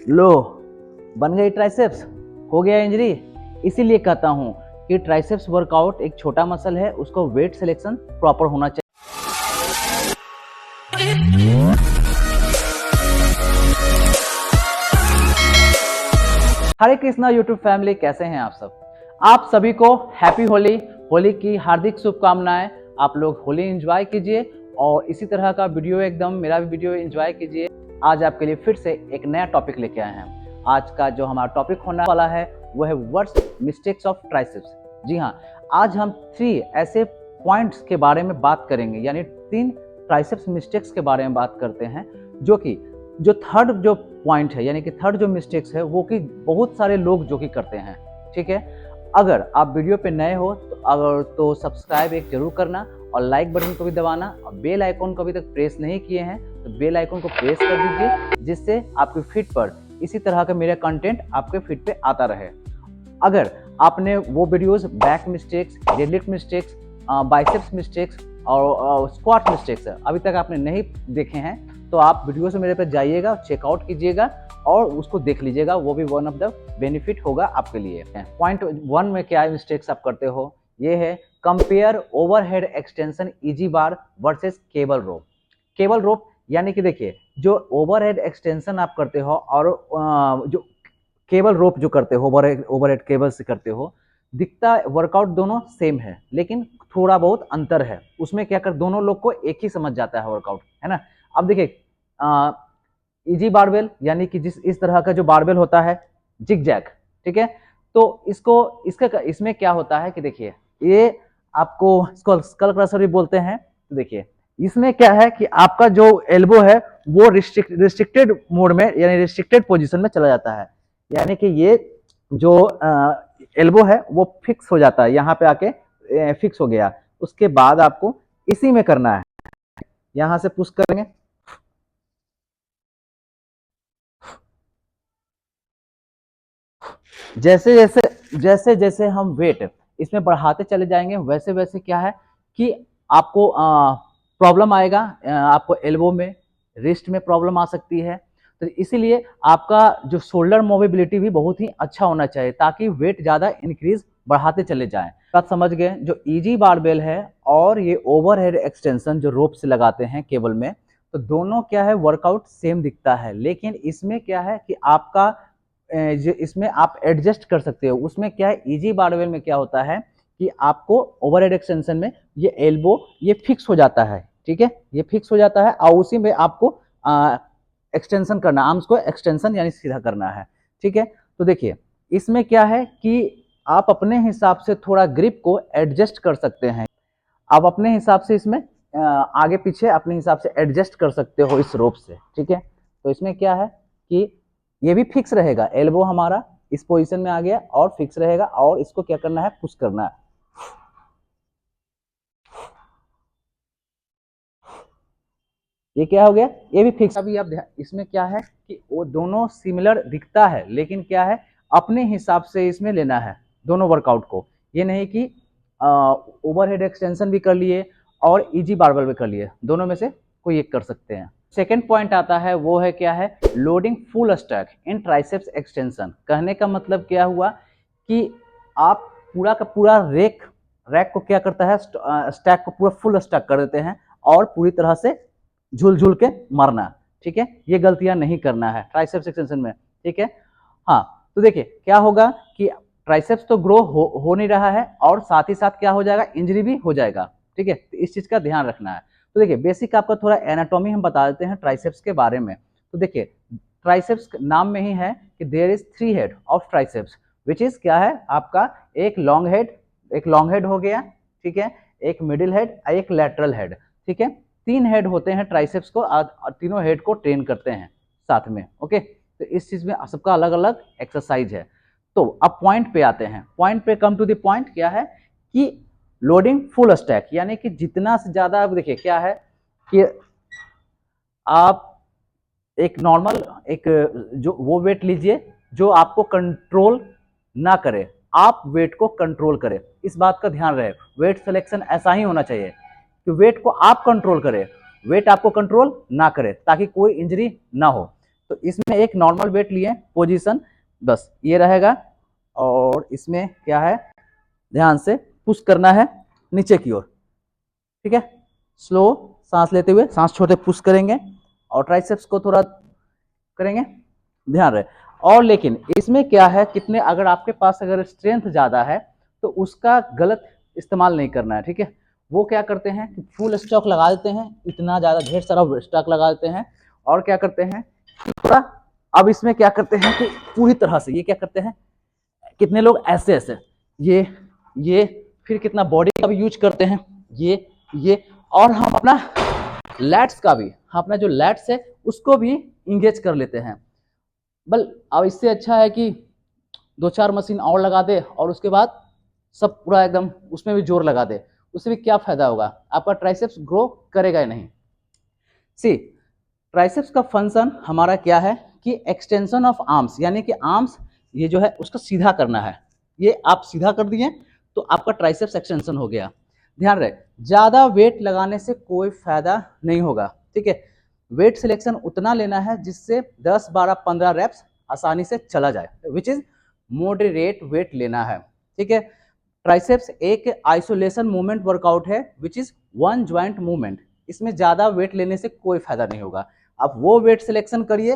लो, बन गई ट्राइसेप्स, हो गया इंजरी। इसीलिए कहता हूँ कि ट्राइसेप्स वर्कआउट एक छोटा मसल है, उसको वेट सिलेक्शन प्रॉपर होना चाहिए। हरे कृष्णा यूट्यूब फैमिली, कैसे हैं आप सब? आप सभी को हैप्पी होली, होली की हार्दिक शुभकामनाएं। आप लोग होली एंजॉय कीजिए और इसी तरह का वीडियो एकदम मेरा भी वीडियो एंजॉय कीजिए। आज आपके लिए फिर से एक नया टॉपिक लेके आए हैं। आज का जो हमारा टॉपिक होने वाला है वो है वर्स्ट मिस्टेक्स ऑफ ट्राइसेप्स। जी हाँ, आज हम 3 ऐसे पॉइंट्स के बारे में बात करेंगे, यानी 3 ट्राइसेप्स मिस्टेक्स के बारे में बात करते हैं, जो थर्ड जो पॉइंट है, यानी कि थर्ड जो मिस्टेक्स है वो कि बहुत सारे लोग जो कि करते हैं। ठीक है, अगर आप वीडियो पे नए हो तो सब्सक्राइब एक जरूर करना और लाइक बटन को भी दबाना और बेल आइकॉन को अभी तक प्रेस नहीं किए हैं तो बेल आइकॉन को प्रेस कर दीजिए, जिससे आपके फीड पर इसी तरह का मेरा कंटेंट आपके फीड पे आता रहे। अगर आपने वो videos back mistakes, deadlift mistakes, biceps mistakes और स्क्वाट मिस्टेक्स अभी तक आपने नहीं देखे हैं तो आप वीडियो से मेरे पे जाइएगा, चेकआउट कीजिएगा और उसको देख लीजिएगा। वो भी वन ऑफ द बेनिफिट होगा आपके लिए। पॉइंट 1 में क्या मिस्टेक्स आप करते हो, ये है कंपेयर ओवरहेड एक्सटेंशन इजी बार वर्सेस केबल रोप। केबल रोप यानी कि देखिए, जो ओवरहेड एक्सटेंशन आप करते हो और जो केबल रोप जो करते हो, ओवरहेड केबल से करते हो, दिखता वर्कआउट दोनों सेम है, लेकिन थोड़ा बहुत अंतर है। उसमें क्या कर, दोनों लोग को एक ही समझ जाता है वर्कआउट, है ना। अब देखिए, इजी बारबेल यानी कि इस तरह का जो बारबेल होता है, जिग जैग, ठीक है। तो इसमें क्या होता है कि देखिए, ये आपको स्कल क्रशर भी बोलते हैं। तो देखिए, इसमें क्या है कि आपका जो एल्बो है वो रिस्ट्रिक्टेड मोड में, यानी रिस्ट्रिक्टेड पोजीशन में चला जाता है। यानी कि ये जो एल्बो है वो फिक्स हो जाता है, यहाँ पे आके फिक्स हो गया। उसके बाद आपको इसी में करना है, यहां से पुश करेंगे, जैसे जैसे हम वेट इसमें बढ़ाते चले जाएंगे, वैसे वैसे क्या है कि आपको प्रॉब्लम आएगा। आपको एल्बो में, रिस्ट में प्रॉब्लम आ सकती है। तो इसीलिए आपका जो शोल्डर मोबिलिटी भी बहुत ही अच्छा होना चाहिए, ताकि वेट ज़्यादा इंक्रीज बढ़ाते चले जाएं। बात समझ गए? जो इजी बारबेल है और ये ओवरहेड एक्सटेंशन जो रोप से लगाते हैं केबल में, तो दोनों क्या है, वर्कआउट सेम दिखता है, लेकिन इसमें क्या है कि आपका जो इसमें आप एडजस्ट कर सकते हो। उसमें क्या है, इजी बारबेल में क्या होता है कि आपको ओवरहेड एक्सटेंशन में ये एल्बो ये फिक्स हो जाता है, ठीक है, ये फिक्स हो जाता है और उसी में आपको एक्सटेंशन करना, आर्म्स को एक्सटेंशन यानी सीधा करना है, ठीक है। तो देखिए, इसमें क्या है कि आप अपने हिसाब से थोड़ा ग्रिप को एडजस्ट कर सकते हैं। आप अपने हिसाब से इसमें आगे पीछे अपने हिसाब से एडजस्ट कर सकते हो इस रोप से, ठीक है। तो इसमें क्या है कि ये भी फिक्स रहेगा, एल्बो हमारा इस पोजीशन में आ गया और फिक्स रहेगा, और इसको क्या करना है, पुश करना है। ये क्या हो गया, ये भी फिक्स। अभी आप इसमें क्या है कि वो दोनों सिमिलर दिखता है, लेकिन क्या है, अपने हिसाब से इसमें लेना है दोनों वर्कआउट को। ये नहीं कि ओवरहेड एक्सटेंशन भी कर लिए और इजी बारबेल भी कर लिए, दोनों में से कोई एक कर सकते हैं। सेकेंड पॉइंट आता है, वो है क्या है, लोडिंग फुल स्टैक इन ट्राइसेप्स एक्सटेंशन। कहने का मतलब क्या हुआ कि आप पूरा का पूरा रैक को क्या करता है, स्टैक को पूरा फुल स्टैक कर देते हैं और पूरी तरह से झूल झूल के मारना, ठीक है। ये गलतियां नहीं करना है ट्राइसेप्स एक्सटेंशन में, ठीक है। हाँ, तो देखिए क्या होगा कि ट्राइसेप्स तो ग्रो हो नहीं रहा है और साथ ही साथ क्या हो जाएगा, इंजरी भी हो जाएगा, ठीक है। तो इस चीज का ध्यान रखना है। तो देखिए, बेसिक आपका थोड़ा एनाटॉमी हम बता देते हैं ट्राइसेप्स के बारे में। तो देखिए, ट्राइसेप्स नाम में ही है कि there is 3 head of triceps, which is क्या है आपका, एक लॉन्ग हेड हो गया, ठीक है, एक मिडिल हेड, एक लेटरल हेड, ठीक है। 3 हेड होते हैं ट्राइसेप्स को और तीनों हेड को ट्रेन करते हैं साथ में, ओके। तो इस चीज में सबका अलग अलग एक्सरसाइज है। तो अब पॉइंट पे आते हैं, पॉइंट पे कम टू द पॉइंट। क्या है कि लोडिंग फुल स्टैक, यानी कि जितना से ज्यादा, अब देखिए क्या है कि आप एक नॉर्मल एक जो वो वेट लीजिए जो आपको कंट्रोल ना करे, आप वेट को कंट्रोल करें। इस बात का ध्यान रहे, वेट सिलेक्शन ऐसा ही होना चाहिए कि वेट को आप कंट्रोल करें, वेट आपको कंट्रोल ना करे ताकि कोई इंजरी ना हो। तो इसमें एक नॉर्मल वेट लिए पोजीशन, बस ये रहेगा और इसमें क्या है, ध्यान से पुश करना है नीचे की ओर, ठीक है। स्लो सांस लेते हुए सांस छोड़ते पुश करेंगे और ट्राइसेप्स को थोड़ा करेंगे, ध्यान रहे। और लेकिन इसमें क्या है, कितने अगर आपके पास अगर स्ट्रेंथ ज्यादा है तो उसका गलत इस्तेमाल नहीं करना है, ठीक है। वो क्या करते हैं कि फुल स्टॉक लगा देते हैं, इतना ज्यादा ढेर सारा स्टॉक लगा देते हैं और क्या करते हैं थोड़ा, अब इसमें क्या करते हैं कि पूरी तरह से ये क्या करते हैं, कितने लोग ऐसे ऐसे ये फिर कितना बॉडी का भी यूज करते हैं, ये और हम अपना लैट्स का भी, अपना जो लैट्स है उसको भी इंगेज कर लेते हैं। बल अब इससे अच्छा है कि 2-4 मशीन और लगा दे और उसके बाद सब पूरा एकदम उसमें भी जोर लगा दे, उससे भी क्या फायदा होगा, आपका ट्राइसेप्स ग्रो करेगा ही नहीं। सी ट्राइसेप्स का फंक्शन हमारा क्या है कि एक्सटेंशन ऑफ आर्म्स, यानी कि आर्म्स ये जो है उसको सीधा करना है, ये आप सीधा कर दिए तो आपका ट्राइसेप्स एक्सटेंशन हो गया। ध्यान रहे, ज्यादा वेट लगाने से कोई फायदा नहीं होगा, ठीक है। वेट सिलेक्शन उतना लेना है जिससे 10, 12, 15 रेप्स आसानी से चला जाए, विच इज मॉडरेट वेट लेना है, ठीक है। ट्राइसेप्स एक आइसोलेशन मूवमेंट वर्कआउट है which is one joint movement, इसमें ज्यादा वेट लेने से कोई फायदा नहीं होगा। आप वो वेट सिलेक्शन करिए,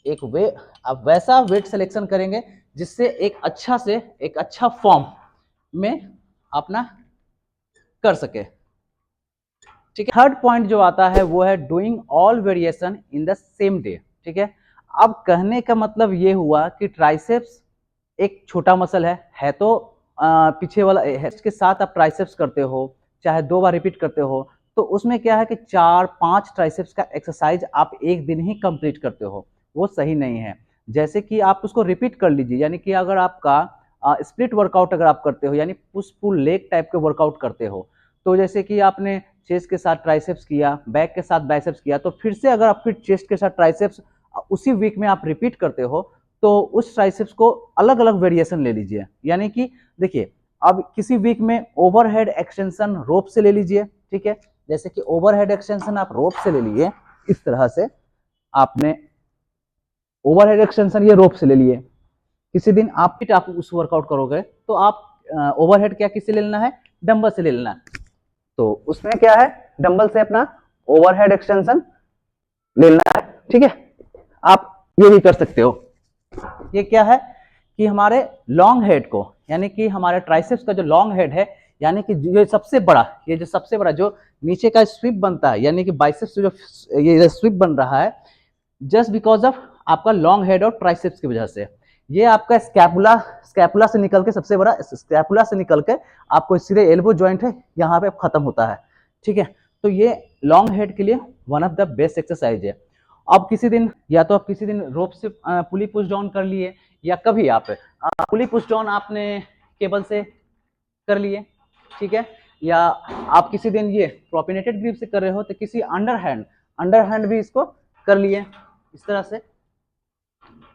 आप वैसा वेट सिलेक्शन करेंगे जिससे एक अच्छा फॉर्म में अपना कर सके, ठीक है। थर्ड पॉइंट जो आता है वो है doing all variation in the same day, ठीक है। अब कहने का मतलब ये हुआ कि ट्राइसेप्स एक छोटा मसल है तो पीछे वाला के साथ आप ट्राइसेप्स करते हो, चाहे 2 बार रिपीट करते हो, तो उसमें क्या है कि 4-5 ट्राइसेप्स का एक्सरसाइज आप एक दिन ही कंप्लीट करते हो, वो सही नहीं है। जैसे कि आप उसको रिपीट कर लीजिए, यानी कि अगर आपका स्प्लिट वर्कआउट अगर आप करते हो, यानी पुश पुल लेग टाइप के वर्कआउट करते हो, तो जैसे कि आपने चेस्ट के साथ ट्राइसेप्स किया, बैक के साथ बाइसेप्स किया, तो फिर से अगर आप फिर चेस्ट के साथ ट्राइसेप्स उसी वीक में आप रिपीट करते हो तो उस ट्राइसेप्स को अलग अलग वेरिएशन ले लीजिए। यानी कि देखिए, अब किसी वीक में ओवरहेड एक्सटेंशन रोप से ले लीजिए, ठीक है। जैसे कि ओवरहेड एक्सटेंशन आप रोप से ले लिए, इस तरह से आपने ओवरहेड एक्सटेंशन ये रोप से ले लिए। किसी दिन आप उस वर्कआउट करोगे तो आप ओवरहेड क्या किससे ले लेना है, डंबल से ले लेना है। तो उसमें क्या है, डंबल से अपना ओवरहेड एक्सटेंशन ले लेना है, ठीक है। आप ये भी कर सकते हो। ये क्या है कि हमारे लॉन्ग हेड को, यानी कि हमारे ट्राइसेप्स का जो लॉन्ग हेड है, यानी कि ये सबसे बड़ा जो नीचे का स्वीप बनता है, यानी कि बाइसेप्स जो ये स्वीप बन रहा है, जस्ट बिकॉज ऑफ आपका लॉन्ग हेड और ट्राइसेप्स की वजह से। ये आपका स्कैपुला से निकल के सबसे बड़ा स्कैपुला से निकल के आपको सीधे एल्बो जॉइंट है यहाँ पे खत्म होता है, ठीक है। तो ये लॉन्ग हेड के लिए one of the best exercise है। अब किसी दिन या तो आप किसी दिन रोप से पुली पुश डाउन कर लिए, या कभी आप पुली पुश डाउन आपने केबल से कर लिए, ठीक है। या आप किसी दिन ये प्रोपिनेटेड ग्रिप से कर रहे हो तो किसी अंडर हैंड भी इसको कर लिए, इस तरह से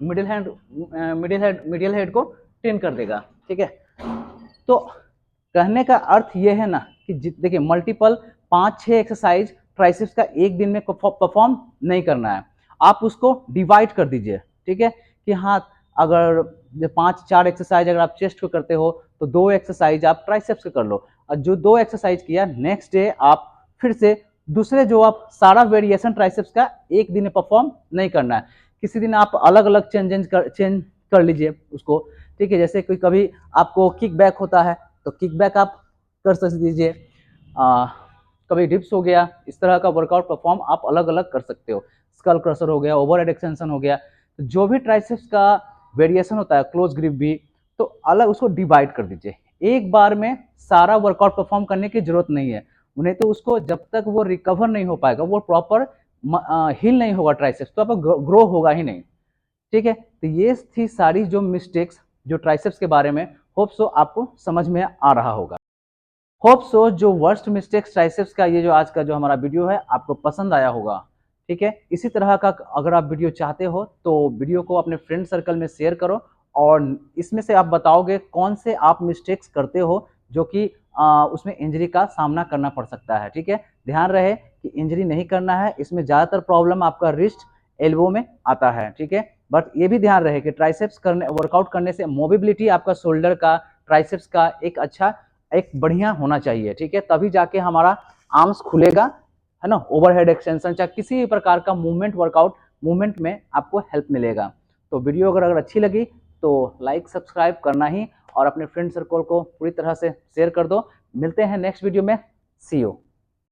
मिडिल हेड को ट्रेन कर देगा, ठीक है। तो कहने का अर्थ ये है ना कि देखिए, मल्टीपल 5-6 एक्सरसाइज ट्राइसेप्स का एक दिन में परफॉर्म नहीं करना है, आप उसको डिवाइड कर दीजिए, ठीक है। कि हाँ, अगर 5-4 एक्सरसाइज अगर आप चेस्ट को करते हो तो 2 एक्सरसाइज आप ट्राइसेप्स के कर लो, और जो 2 एक्सरसाइज किया नेक्स्ट डे आप फिर से दूसरे जो आप सारा वेरिएशन ट्राइसेप्स का एक दिन में परफॉर्म नहीं करना है। किसी दिन आप अलग अलग चेंज कर लीजिए उसको, ठीक है। जैसे कोई कभी आपको किक बैक होता है तो किक बैक आप कर सकते दीजिए, कभी डिप्स हो गया, इस तरह का वर्कआउट परफॉर्म आप अलग अलग कर सकते हो। स्कल क्रशर हो गया, ओवरहेड एक्सटेंशन हो गया, तो जो भी ट्राइसेप्स का वेरिएशन होता है, क्लोज ग्रिप भी, तो अलग उसको डिवाइड कर दीजिए। एक बार में सारा वर्कआउट परफॉर्म करने की जरूरत नहीं है, उन्हें तो उसको जब तक वो रिकवर नहीं हो पाएगा, वो प्रॉपर हील नहीं होगा ट्राइसेप्स, तो आपका ग्रो होगा ही नहीं, ठीक है। तो ये थी सारी जो मिस्टेक्स जो ट्राइसेप्स के बारे में, होप सो आपको समझ में आ रहा होगा। होप सो जो वर्स्ट मिस्टेक्स ट्राइसेप्स का ये जो आज का जो हमारा वीडियो है आपको पसंद आया होगा, ठीक है। इसी तरह का अगर आप वीडियो चाहते हो तो वीडियो को अपने फ्रेंड सर्कल में शेयर करो, और इसमें से आप बताओगे कौन से आप मिस्टेक्स करते हो जो कि उसमें इंजरी का सामना करना पड़ सकता है, ठीक है। ध्यान रहे कि इंजरी नहीं करना है। इसमें ज़्यादातर प्रॉब्लम आपका रिस्ट एल्बो में आता है, ठीक है। बट ये भी ध्यान रहे कि ट्राइसेप्स करने वर्कआउट करने से मोबिलिटी आपका शोल्डर का, ट्राइसेप्स का एक अच्छा, एक बढ़िया होना चाहिए, ठीक है। तभी जाके हमारा आर्म्स खुलेगा, है ना। ओवरहेड एक्सटेंशन चाहे किसी भी प्रकार का मूवमेंट, वर्कआउट मूवमेंट में आपको हेल्प मिलेगा। तो वीडियो अगर अच्छी लगी तो लाइक सब्सक्राइब करना ही, और अपने फ्रेंड सर्कल को पूरी तरह से शेयर कर दो। मिलते हैं नेक्स्ट वीडियो में। सी यू।